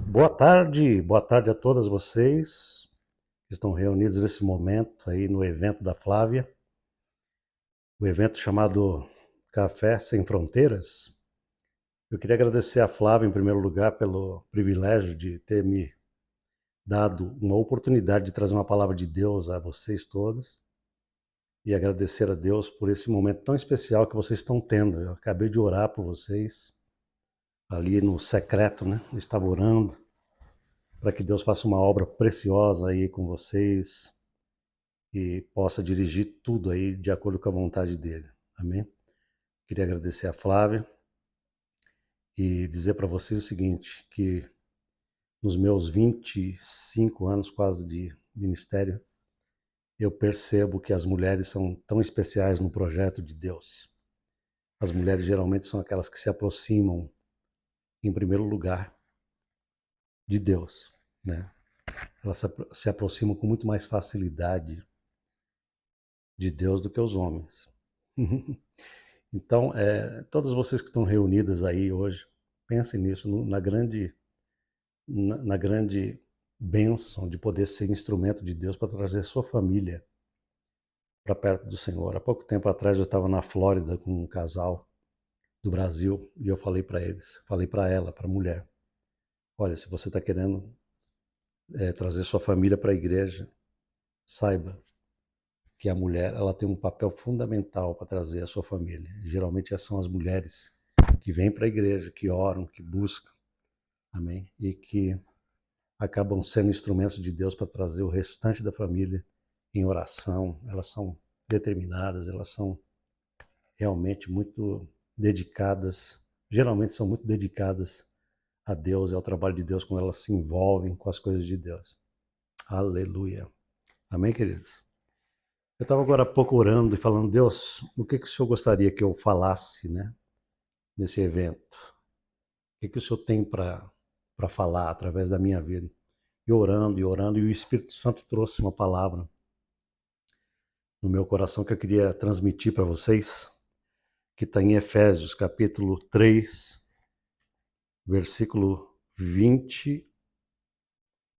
Boa tarde a todas vocês que estão reunidos nesse momento aí no evento da Flávia, o evento chamado Café Sem Fronteiras. Eu queria agradecer a Flávia, em primeiro lugar, pelo privilégio de ter me dado uma oportunidade de trazer uma palavra de Deus a vocês todos e agradecer a Deus por esse momento tão especial que vocês estão tendo. Eu acabei de orar por vocês ali no secreto, né? Eu estava orando para que Deus faça uma obra preciosa aí com vocês e possa dirigir tudo aí de acordo com a vontade dele. Amém? Queria agradecer a Flávia e dizer para vocês o seguinte, que nos meus 25 anos quase de ministério, eu percebo que as mulheres são tão especiais no projeto de Deus. As mulheres geralmente são aquelas que se aproximam, em primeiro lugar, de Deus, né? Elas se aproximam com muito mais facilidade de Deus do que os homens. Então, todas vocês que estão reunidas aí hoje, pensem nisso, na grande bênção de poder ser instrumento de Deus para trazer sua família para perto do Senhor. Há pouco tempo atrás eu estava na Flórida com um casal do Brasil e eu falei para eles, falei para ela, para a mulher, olha, se você está querendo trazer sua família para a igreja, saiba que a mulher ela tem um papel fundamental para trazer a sua família. Geralmente são as mulheres que vêm para a igreja, que oram, que buscam, amém? E que acabam sendo instrumentos de Deus para trazer o restante da família em oração. Elas são determinadas, elas são realmente muito dedicadas, geralmente são muito dedicadas a Deus e ao trabalho de Deus quando elas se envolvem com as coisas de Deus. Aleluia. Amém, queridos? Eu estava agora há pouco orando e falando, Deus, o que o Senhor gostaria que eu falasse, né, nesse evento? O que o Senhor tem para falar através da minha vida? E orando, e o Espírito Santo trouxe uma palavra no meu coração que eu queria transmitir para vocês, que está em Efésios, capítulo 3, versículo 20.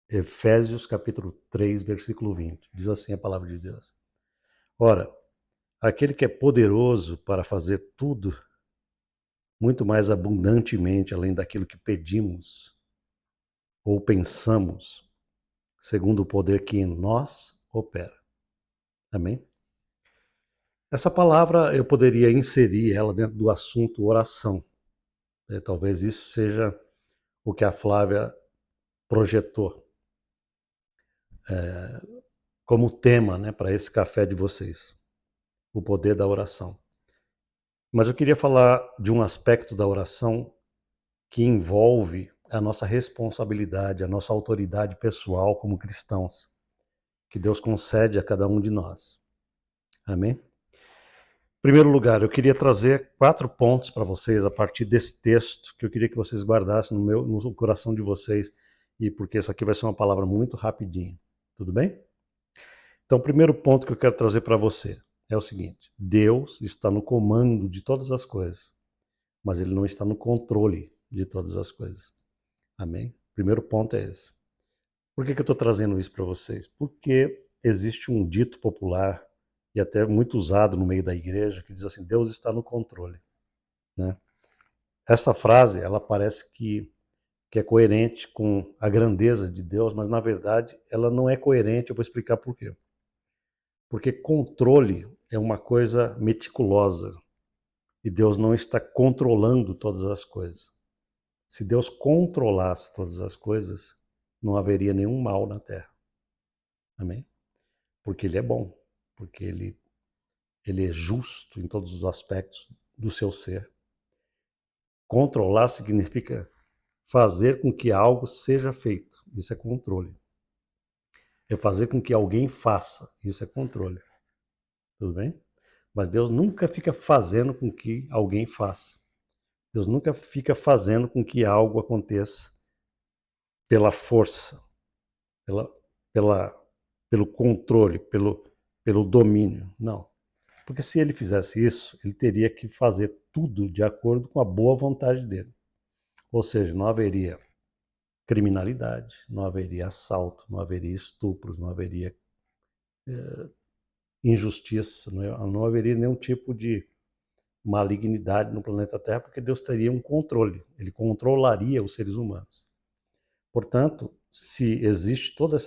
Efésios, capítulo 3, versículo 20. Diz assim a palavra de Deus. Ora, aquele que é poderoso para fazer tudo muito mais abundantemente além daquilo que pedimos ou pensamos, segundo o poder que em nós opera. Amém? Essa palavra eu poderia inserir ela dentro do assunto oração. Talvez isso seja o que a Flávia projetou como tema, né, para esse café de vocês, o poder da oração. Mas eu queria falar de um aspecto da oração que envolve a nossa responsabilidade, a nossa autoridade pessoal como cristãos, que Deus concede a cada um de nós. Amém? Em primeiro lugar, eu queria trazer 4 pontos para vocês a partir desse texto, que eu queria que vocês guardassem no coração de vocês, e porque isso aqui vai ser uma palavra muito rapidinha. Tudo bem? Então, o primeiro ponto que eu quero trazer para você é o seguinte: Deus está no comando de todas as coisas, mas Ele não está no controle de todas as coisas. Amém? O primeiro ponto é esse. Por que eu estou trazendo isso para vocês? Porque existe um dito popular, e até muito usado no meio da igreja, que diz assim, Deus está no controle. Né? Essa frase, ela parece que é coerente com a grandeza de Deus, mas na verdade ela não é coerente, eu vou explicar por quê. Porque controle é uma coisa meticulosa, e Deus não está controlando todas as coisas. Se Deus controlasse todas as coisas, não haveria nenhum mal na Terra. Amém? Porque Ele é bom, porque Ele é justo em todos os aspectos do seu ser. Controlar significa fazer com que algo seja feito. Isso é controle. É fazer com que alguém faça. Isso é controle. Tudo bem? Mas Deus nunca fica fazendo com que alguém faça. Deus nunca fica fazendo com que algo aconteça pela força, pelo controle, pelo domínio. Não. Porque se ele fizesse isso, ele teria que fazer tudo de acordo com a boa vontade dele. Ou seja, não haveria criminalidade, não haveria assalto, não haveria estupros, não haveria injustiça, não haveria nenhum tipo de malignidade no planeta Terra, porque Deus teria um controle, ele controlaria os seres humanos. Portanto, se existe toda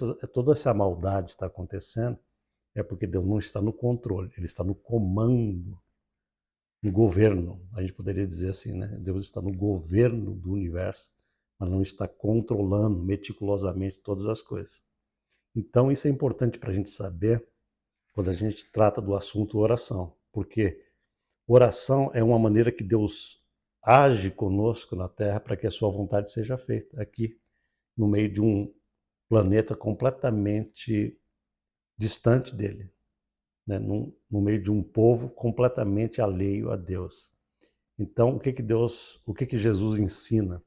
essa maldade está acontecendo, é porque Deus não está no controle, ele está no comando, no governo, a gente poderia dizer assim, né? Deus está no governo do universo, mas não está controlando meticulosamente todas as coisas. Então, isso é importante para a gente saber quando a gente trata do assunto oração, porque oração é uma maneira que Deus age conosco na Terra para que a sua vontade seja feita aqui, no meio de um planeta completamente distante dele, né? No meio de um povo completamente alheio a Deus. Então, o que que Jesus ensina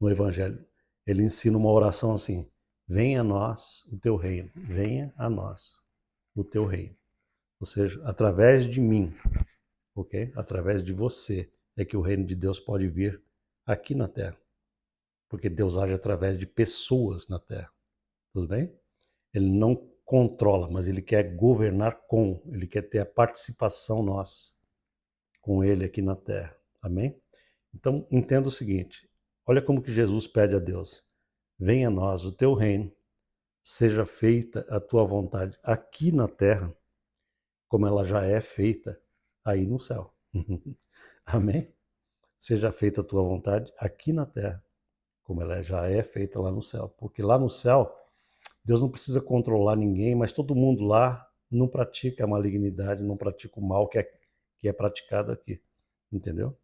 no Evangelho? Ele ensina uma oração assim: venha a nós o teu reino, venha a nós o teu reino. Ou seja, através de mim, ok? Através de você é que o reino de Deus pode vir aqui na Terra. Porque Deus age através de pessoas na Terra. Tudo bem? Ele não controla, mas ele quer governar com, ele quer ter a participação nossa com ele aqui na Terra. Amém? Então, entenda o seguinte, olha como que Jesus pede a Deus: venha a nós o teu reino, seja feita a tua vontade aqui na Terra, como ela já é feita aí no céu. Amém? Seja feita a tua vontade aqui na Terra, como ela já é feita lá no céu. Porque lá no céu, Deus não precisa controlar ninguém, mas todo mundo lá não pratica a malignidade, não pratica o mal que é praticado aqui. Entendeu?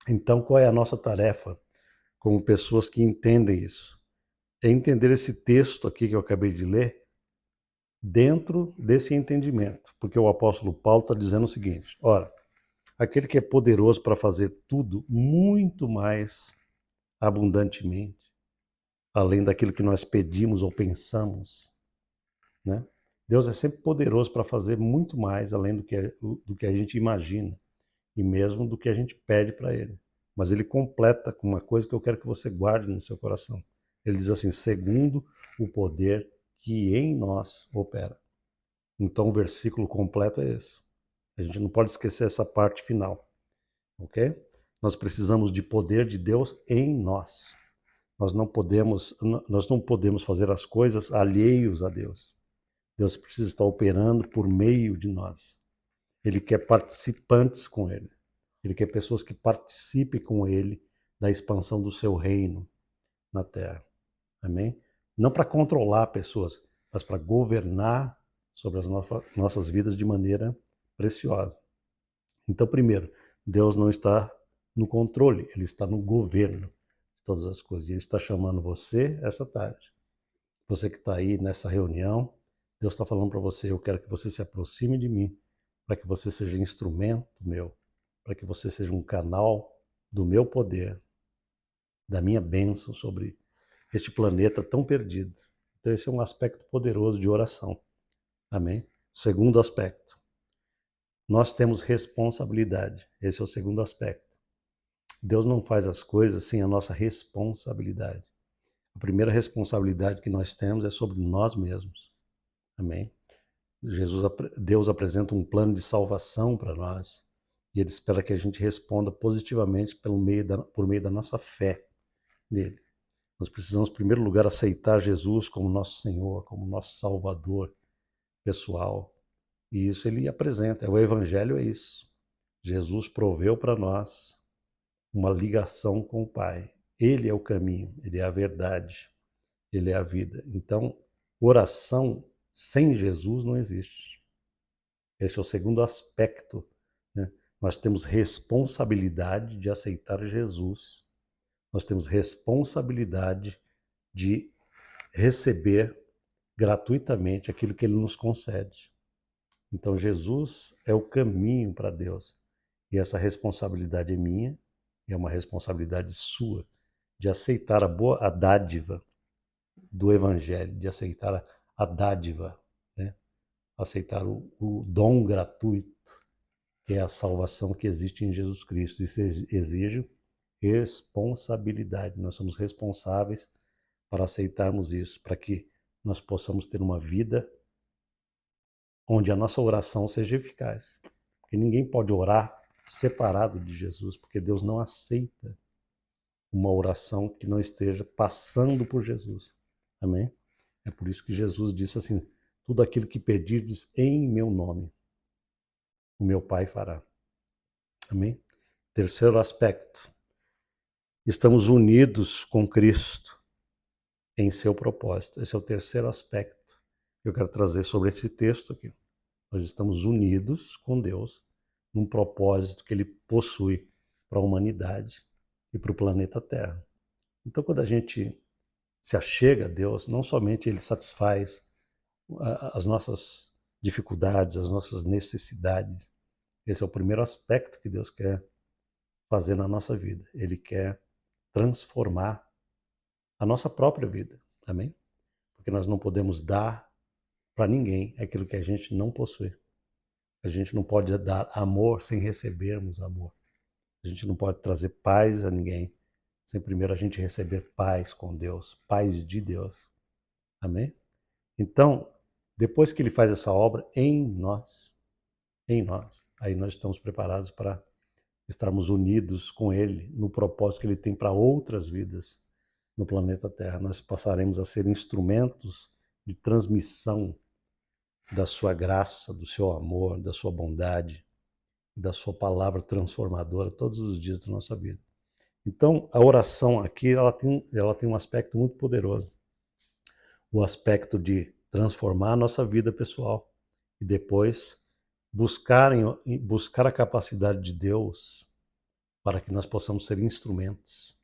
Então, qual é a nossa tarefa como pessoas que entendem isso? É entender esse texto aqui que eu acabei de ler dentro desse entendimento. Porque o apóstolo Paulo está dizendo o seguinte: ora, aquele que é poderoso para fazer tudo muito mais abundantemente, além daquilo que nós pedimos ou pensamos, né? Deus é sempre poderoso para fazer muito mais além do que a gente imagina e mesmo do que a gente pede para Ele. Mas Ele completa com uma coisa que eu quero que você guarde no seu coração. Ele diz assim: segundo o poder que em nós opera. Então o versículo completo é esse. A gente não pode esquecer essa parte final, ok? Nós precisamos de poder de Deus em nós. Nós não podemos fazer as coisas alheios a Deus. Deus precisa estar operando por meio de nós. Ele quer participantes com Ele. Ele quer pessoas que participem com Ele da expansão do seu reino na Terra. Amém? Não para controlar pessoas, mas para governar sobre as nossas vidas de maneira preciosa. Então, primeiro, Deus não está no controle, Ele está no governo de todas as coisas. E Ele está chamando você essa tarde. Você que está aí nessa reunião, Deus está falando para você: eu quero que você se aproxime de mim, para que você seja instrumento meu, para que você seja um canal do meu poder, da minha bênção sobre este planeta tão perdido. Então, esse é um aspecto poderoso de oração. Amém? Segundo aspecto, nós temos responsabilidade. Esse é o segundo aspecto. Deus não faz as coisas sem a nossa responsabilidade. A primeira responsabilidade que nós temos é sobre nós mesmos. Amém? Deus apresenta um plano de salvação para nós e Ele espera que a gente responda positivamente por meio da nossa fé nele. Nós precisamos, em primeiro lugar, aceitar Jesus como nosso Senhor, como nosso Salvador pessoal. E isso Ele apresenta. O Evangelho é isso. Jesus proveu para nós uma ligação com o Pai. Ele é o caminho, Ele é a verdade, Ele é a vida. Então, oração sem Jesus não existe. Esse é o segundo aspecto, né? Nós temos responsabilidade de aceitar Jesus. Nós temos responsabilidade de receber gratuitamente aquilo que Ele nos concede. Então, Jesus é o caminho para Deus. E essa responsabilidade é minha e é uma responsabilidade sua de aceitar a dádiva do Evangelho, de aceitar a dádiva, né, aceitar o dom gratuito, que é a salvação que existe em Jesus Cristo. Isso exige responsabilidade. Nós somos responsáveis para aceitarmos isso, para que nós possamos ter uma vida onde a nossa oração seja eficaz. Porque ninguém pode orar separado de Jesus, porque Deus não aceita uma oração que não esteja passando por Jesus. Amém? É por isso que Jesus disse assim: tudo aquilo que pedirdes em meu nome, o meu Pai fará. Amém? Terceiro aspecto: estamos unidos com Cristo em seu propósito. Esse é o terceiro aspecto que eu quero trazer sobre esse texto aqui. Nós estamos unidos com Deus num propósito que Ele possui para a humanidade e para o planeta Terra. Então, quando a gente se achega a Deus, não somente Ele satisfaz as nossas dificuldades, as nossas necessidades. Esse é o primeiro aspecto que Deus quer fazer na nossa vida. Ele quer transformar a nossa própria vida. Amém? Porque nós não podemos dar para ninguém aquilo que a gente não possui. A gente não pode dar amor sem recebermos amor. A gente não pode trazer paz a ninguém sem primeiro a gente receber paz com Deus, paz de Deus. Amém? Então, depois que ele faz essa obra em nós, aí nós estamos preparados para estarmos unidos com ele no propósito que ele tem para outras vidas no planeta Terra. Nós passaremos a ser instrumentos de transmissão da sua graça, do seu amor, da sua bondade, da sua palavra transformadora todos os dias da nossa vida. Então, a oração aqui, ela tem um aspecto muito poderoso. O aspecto de transformar a nossa vida pessoal e depois buscar a capacidade de Deus para que nós possamos ser instrumentos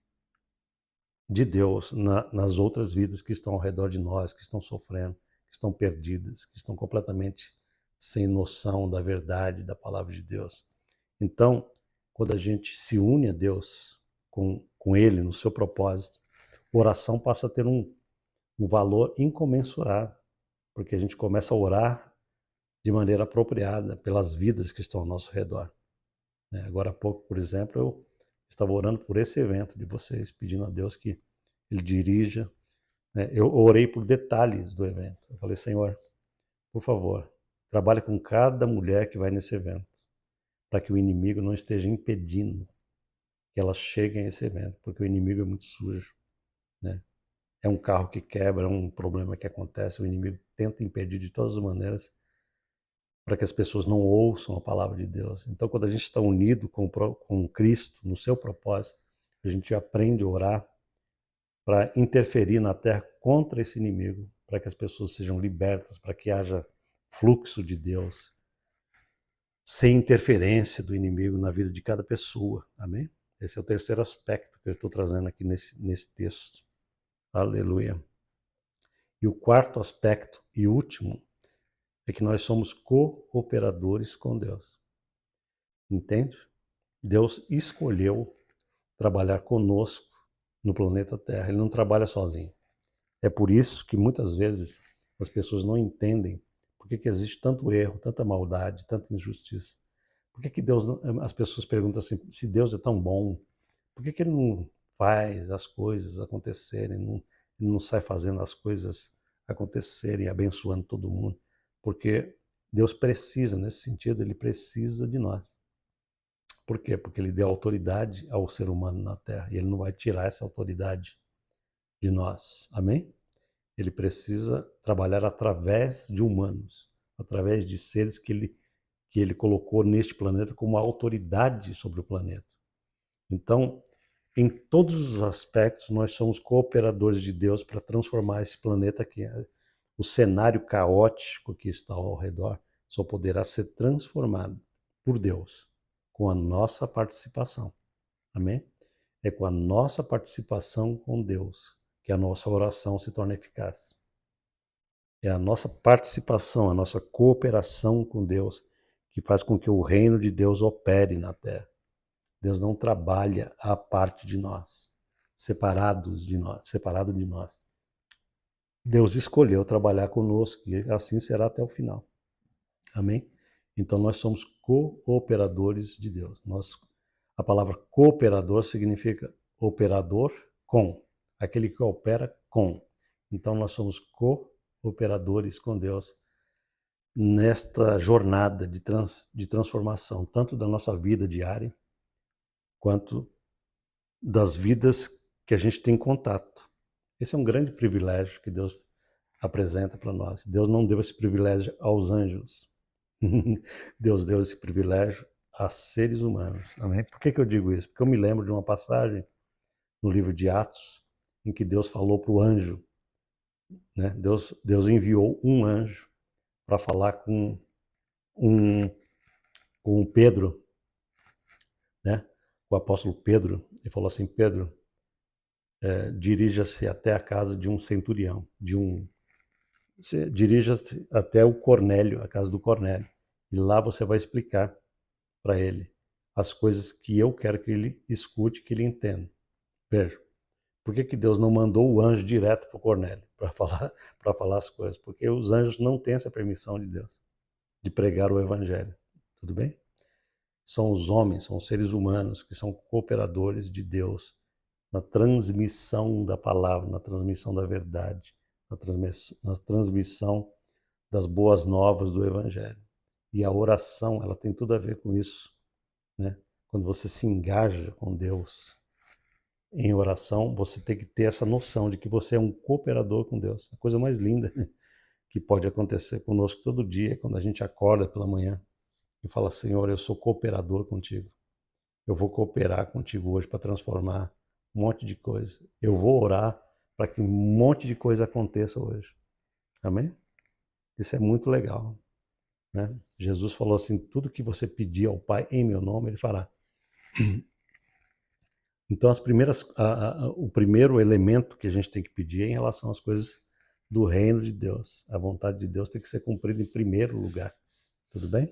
de Deus nas outras vidas que estão ao redor de nós, que estão sofrendo, que estão perdidas, que estão completamente sem noção da verdade da palavra de Deus. Então, quando a gente se une a Deus com Ele no seu propósito, a oração passa a ter um valor incomensurável, porque a gente começa a orar de maneira apropriada pelas vidas que estão ao nosso redor. Agora há pouco, por exemplo, eu estava orando por esse evento de vocês, pedindo a Deus que Ele dirija. Eu orei por detalhes do evento. Eu falei: Senhor, por favor, trabalhe com cada mulher que vai nesse evento, para que o inimigo não esteja impedindo que elas cheguem a esse evento, porque o inimigo é muito sujo. É um carro que quebra, é um problema que acontece, o inimigo tenta impedir de todas as maneiras para que as pessoas não ouçam a palavra de Deus. Então, quando a gente está unido com Cristo, no seu propósito, a gente aprende a orar para interferir na terra contra esse inimigo, para que as pessoas sejam libertas, para que haja fluxo de Deus, sem interferência do inimigo na vida de cada pessoa. Amém? Esse é o terceiro aspecto que eu estou trazendo aqui nesse texto. Aleluia. E o quarto aspecto e último é que nós somos cooperadores com Deus. Entende? Deus escolheu trabalhar conosco no planeta Terra. Ele não trabalha sozinho. É por isso que muitas vezes as pessoas não entendem por que existe tanto erro, tanta maldade, tanta injustiça. Por que Deus não... As pessoas perguntam assim: se Deus é tão bom, por que Ele não faz as coisas acontecerem, ele não sai fazendo as coisas acontecerem, abençoando todo mundo? Porque Deus precisa, nesse sentido, Ele precisa de nós. Por quê? Porque Ele deu autoridade ao ser humano na Terra e Ele não vai tirar essa autoridade de nós. Amém? Ele precisa trabalhar através de humanos, através de seres que ele colocou neste planeta como autoridade sobre o planeta. Então, em todos os aspectos, nós somos cooperadores de Deus para transformar esse planeta aqui. O cenário caótico que está ao redor só poderá ser transformado por Deus com a nossa participação. Amém? É com a nossa participação com Deus que a nossa oração se torna eficaz. É a nossa participação, a nossa cooperação com Deus que faz com que o reino de Deus opere na terra. Deus não trabalha à parte de nós, separado de nós. Deus escolheu trabalhar conosco e assim será até o final. Amém? Então nós somos cooperadores de Deus. A palavra cooperador significa operador com, aquele que opera com. Então nós somos cooperadores com Deus nesta jornada de transformação, tanto da nossa vida diária, quanto das vidas que a gente tem contato. Esse é um grande privilégio que Deus apresenta para nós. Deus não deu esse privilégio aos anjos. Deus deu esse privilégio a seres humanos. Amém? Por que eu digo isso? Porque eu me lembro de uma passagem no livro de Atos, em que Deus falou para o anjo, né? Deus enviou um anjo para falar um, com Pedro, né? O apóstolo Pedro, ele falou assim: Pedro, dirija-se até a casa de um centurião, dirija-se até o Cornélio, a casa do Cornélio, e lá você vai explicar para ele as coisas que eu quero que ele escute, que ele entenda. Veja, por que Deus não mandou o anjo direto para o Cornélio para falar as coisas? Porque os anjos não têm essa permissão de Deus de pregar o evangelho. Tudo bem? São os homens, são os seres humanos que são cooperadores de Deus na transmissão da palavra, na transmissão da verdade, na transmissão das boas novas do evangelho. E a oração, ela tem tudo a ver com isso, né? Quando você se engaja com Deus em oração, você tem que ter essa noção de que você é um cooperador com Deus. A coisa mais linda que pode acontecer conosco todo dia, quando a gente acorda pela manhã e fala: Senhor, eu sou cooperador contigo. Eu vou cooperar contigo hoje para transformar um monte de coisa. Eu vou orar para que um monte de coisa aconteça hoje. Amém? Isso é muito legal, né? Jesus falou assim: tudo que você pedir ao Pai em meu nome, Ele fará. Então, o primeiro elemento que a gente tem que pedir é em relação às coisas do reino de Deus. A vontade de Deus tem que ser cumprida em primeiro lugar. Tudo bem?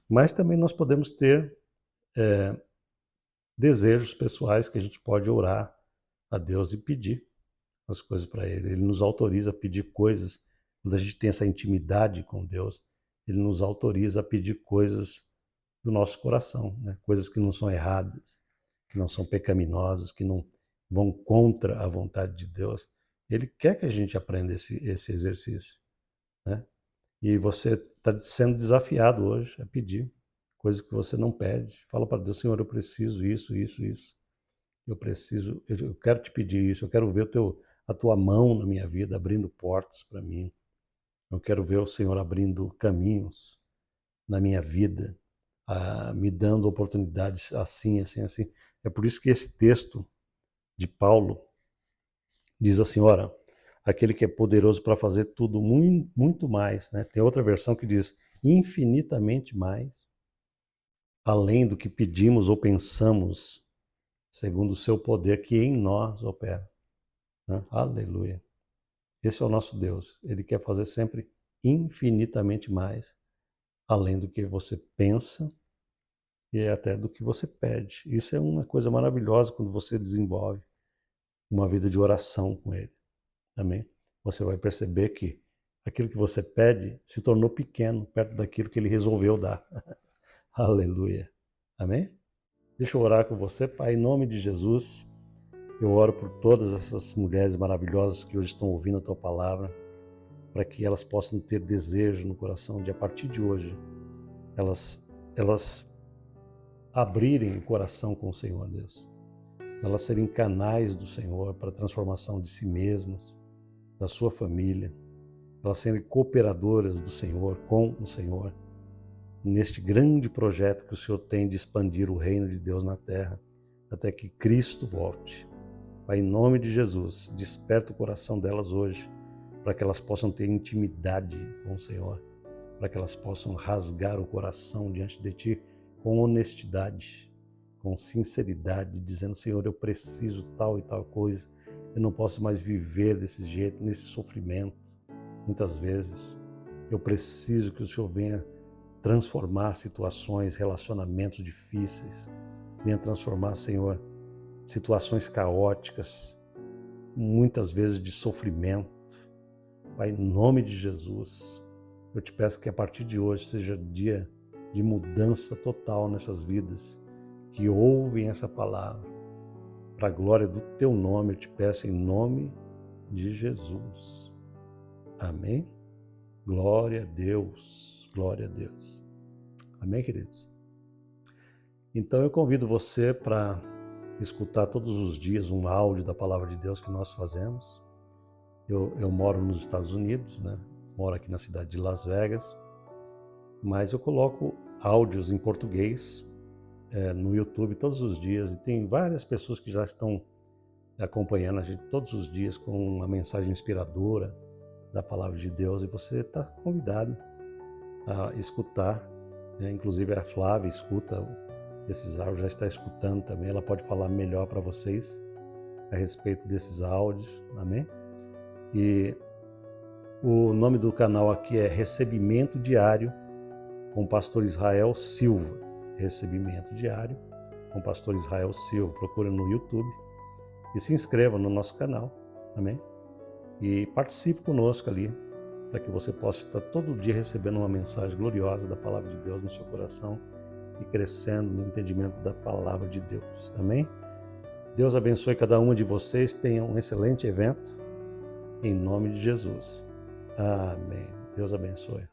Mas também nós podemos ter desejos pessoais que a gente pode orar a Deus e pedir as coisas para Ele. Ele nos autoriza a pedir coisas. Quando a gente tem essa intimidade com Deus, Ele nos autoriza a pedir coisas do nosso coração, né? Coisas que não são erradas, que não são pecaminosas, que não vão contra a vontade de Deus. Ele quer que a gente aprenda esse exercício, né? E você está sendo desafiado hoje a pedir coisas que você não pede. Fala para Deus: Senhor, eu preciso isso, isso, isso. Eu quero te pedir isso, eu quero ver a tua mão na minha vida, abrindo portas para mim. Eu quero ver o Senhor abrindo caminhos na minha vida, me dando oportunidades assim, assim, assim. É por isso que esse texto de Paulo diz assim: ora, aquele que é poderoso para fazer tudo muito, muito mais, né? Tem outra versão que diz infinitamente mais, além do que pedimos ou pensamos, segundo o seu poder que em nós opera. Né? Aleluia. Esse é o nosso Deus. Ele quer fazer sempre infinitamente mais, além do que você pensa e até do que você pede. Isso é uma coisa maravilhosa quando você desenvolve uma vida de oração com Ele. Amém? Você vai perceber que aquilo que você pede se tornou pequeno perto daquilo que Ele resolveu dar. Aleluia. Amém? Deixa eu orar com você, Pai, em nome de Jesus. Eu oro por todas essas mulheres maravilhosas que hoje estão ouvindo a Tua palavra, para que elas possam ter desejo no coração de, a partir de hoje, elas abrirem o coração com o Senhor, Deus. Elas serem canais do Senhor para a transformação de si mesmas, da sua família. Elas serem cooperadoras do Senhor, com o Senhor, neste grande projeto que o Senhor tem de expandir o reino de Deus na terra, até que Cristo volte. Pai, em nome de Jesus, desperta o coração delas hoje, para que elas possam ter intimidade com o Senhor, para que elas possam rasgar o coração diante de Ti com honestidade, com sinceridade, dizendo: Senhor, eu preciso tal e tal coisa, eu não posso mais viver desse jeito, nesse sofrimento. Muitas vezes eu preciso que o Senhor venha transformar situações, relacionamentos difíceis, venha transformar, Senhor, situações caóticas, muitas vezes de sofrimento. Pai, em nome de Jesus, Eu te peço que a partir de hoje seja dia de mudança total nessas vidas que ouvem essa palavra. Para a glória do teu nome, eu te peço em nome de Jesus. Amém? Glória a Deus, glória a Deus. Amém, queridos? Então eu convido você para escutar todos os dias um áudio da palavra de Deus que nós fazemos. Eu moro nos Estados Unidos, né? Moro aqui na cidade de Las Vegas, mas eu coloco áudios em português no YouTube todos os dias e tem várias pessoas que já estão acompanhando a gente todos os dias com uma mensagem inspiradora da palavra de Deus e você está convidado a escutar, né? Inclusive a Flávia escuta esses áudios, já está escutando também, ela pode falar melhor para vocês a respeito desses áudios, amém? E o nome do canal aqui é Recebimento Diário com o Pastor Israel Silva. Recebimento Diário com o Pastor Israel Silva. Procura no YouTube e se inscreva no nosso canal, amém? E participe conosco ali, para que você possa estar todo dia recebendo uma mensagem gloriosa da palavra de Deus no seu coração e crescendo no entendimento da palavra de Deus, amém? Deus abençoe cada um de vocês, tenha um excelente evento, em nome de Jesus. Amém. Deus abençoe.